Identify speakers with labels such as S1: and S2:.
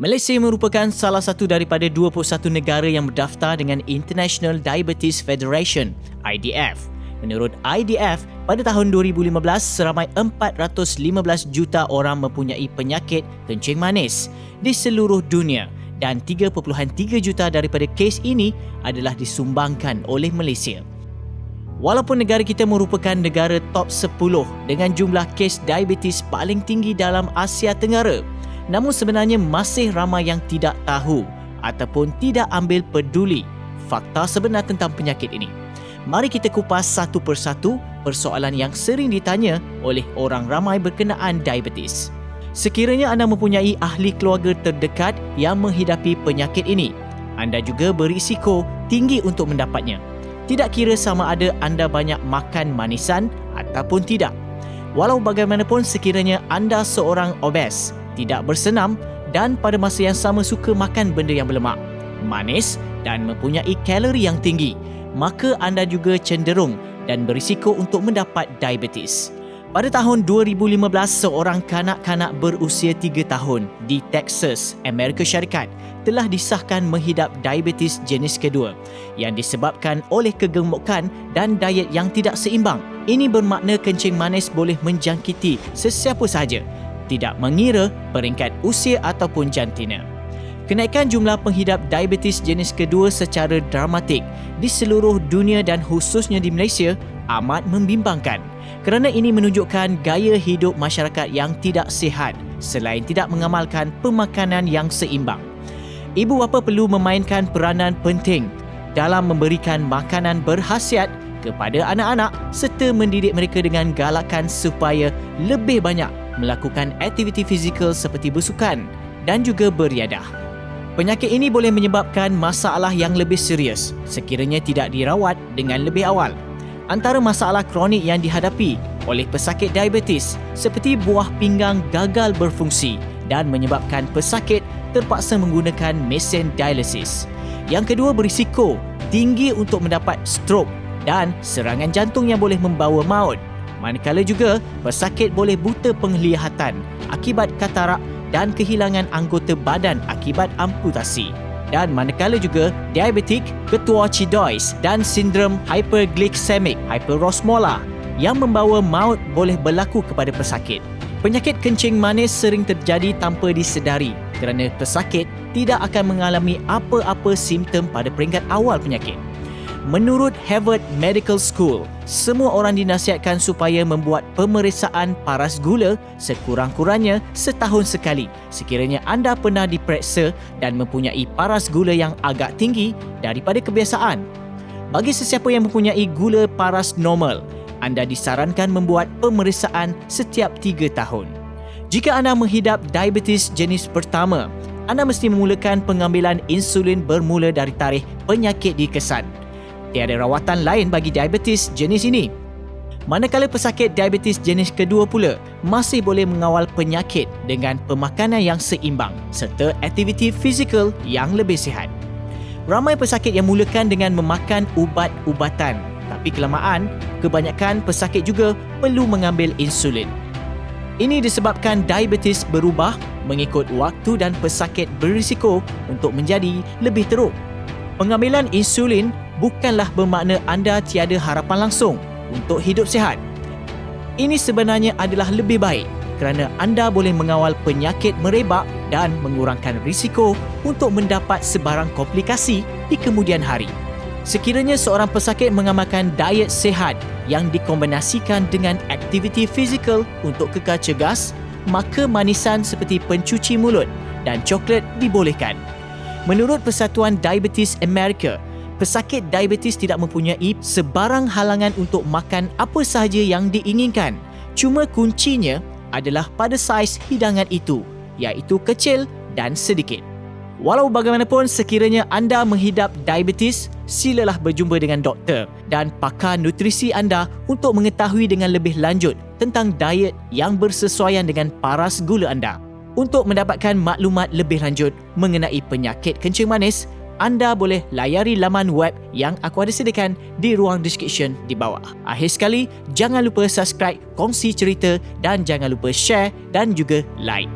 S1: Malaysia merupakan salah satu daripada 21 negara yang berdaftar dengan International Diabetes Federation (IDF). Menurut IDF, pada tahun 2015, seramai 415 juta orang mempunyai penyakit kencing manis di seluruh dunia dan 3.3 juta daripada kes ini adalah disumbangkan oleh Malaysia. Walaupun negara kita merupakan negara top 10 dengan jumlah kes diabetes paling tinggi dalam Asia Tenggara, namun sebenarnya masih ramai yang tidak tahu ataupun tidak ambil peduli fakta sebenar tentang penyakit ini. Mari kita kupas satu persatu persoalan yang sering ditanya oleh orang ramai berkenaan diabetes. Sekiranya anda mempunyai ahli keluarga terdekat yang menghidapi penyakit ini, anda juga berisiko tinggi untuk mendapatnya. Tidak kira sama ada anda banyak makan manisan ataupun tidak. Walau bagaimanapun, sekiranya anda seorang obes, tidak bersenam dan pada masa yang sama suka makan benda yang berlemak, manis dan mempunyai kalori yang tinggi, maka anda juga cenderung dan berisiko untuk mendapat diabetes. Pada tahun 2015, seorang kanak-kanak berusia 3 tahun di Texas, Amerika Syarikat telah disahkan menghidap diabetes jenis kedua yang disebabkan oleh kegemukan dan diet yang tidak seimbang. Ini bermakna kencing manis boleh menjangkiti sesiapa sahaja, tidak mengira peringkat usia ataupun jantina. Kenaikan jumlah penghidap diabetes jenis kedua secara dramatik di seluruh dunia dan khususnya di Malaysia amat membimbangkan kerana ini menunjukkan gaya hidup masyarakat yang tidak sihat selain tidak mengamalkan pemakanan yang seimbang. Ibu bapa perlu memainkan peranan penting dalam memberikan makanan berkhasiat kepada anak-anak serta mendidik mereka dengan galakan supaya lebih banyak melakukan aktiviti fizikal seperti bersukan dan juga beriadah. Penyakit ini boleh menyebabkan masalah yang lebih serius sekiranya tidak dirawat dengan lebih awal. Antara masalah kronik yang dihadapi oleh pesakit diabetes seperti buah pinggang gagal berfungsi dan menyebabkan pesakit terpaksa menggunakan mesin dialisis. Yang kedua, berisiko tinggi untuk mendapat stroke dan serangan jantung yang boleh membawa maut. Manakala juga pesakit boleh buta penglihatan akibat katarak dan kehilangan anggota badan akibat amputasi. Dan manakala juga diabetik, ketoacidosis dan sindrom hyperglycemic hyperosmolar yang membawa maut boleh berlaku kepada pesakit. Penyakit kencing manis sering terjadi tanpa disedari kerana pesakit tidak akan mengalami apa-apa simptom pada peringkat awal penyakit. Menurut Harvard Medical School, semua orang dinasihatkan supaya membuat pemeriksaan paras gula sekurang-kurangnya setahun sekali sekiranya anda pernah diperiksa dan mempunyai paras gula yang agak tinggi daripada kebiasaan. Bagi sesiapa yang mempunyai gula paras normal, anda disarankan membuat pemeriksaan setiap 3 tahun. Jika anda menghidap diabetes jenis pertama, anda mesti memulakan pengambilan insulin bermula dari tarikh penyakit dikesan. Tiada rawatan lain bagi diabetes jenis ini. Manakala pesakit diabetes jenis kedua pula masih boleh mengawal penyakit dengan pemakanan yang seimbang serta aktiviti fizikal yang lebih sihat. Ramai pesakit yang mulakan dengan memakan ubat-ubatan, tapi kelamaan, kebanyakan pesakit juga perlu mengambil insulin. Ini disebabkan diabetes berubah mengikut waktu dan pesakit berisiko untuk menjadi lebih teruk. Pengambilan insulin bukanlah bermakna anda tiada harapan langsung untuk hidup sihat. Ini sebenarnya adalah lebih baik kerana anda boleh mengawal penyakit merebak dan mengurangkan risiko untuk mendapat sebarang komplikasi di kemudian hari. Sekiranya seorang pesakit mengamalkan diet sihat yang dikombinasikan dengan aktiviti fizikal untuk kekal cergas, maka manisan seperti pencuci mulut dan coklat dibolehkan. Menurut Persatuan Diabetes Amerika, pesakit diabetes tidak mempunyai sebarang halangan untuk makan apa sahaja yang diinginkan. Cuma kuncinya adalah pada saiz hidangan itu, iaitu kecil dan sedikit. Walau bagaimanapun, sekiranya anda menghidap diabetes, silalah berjumpa dengan doktor dan pakar nutrisi anda untuk mengetahui dengan lebih lanjut tentang diet yang bersesuaian dengan paras gula anda. Untuk mendapatkan maklumat lebih lanjut mengenai penyakit kencing manis, anda boleh layari laman web yang aku ada sediakan di ruang description di bawah. Akhir sekali, jangan lupa subscribe, kongsi cerita dan jangan lupa share dan juga like.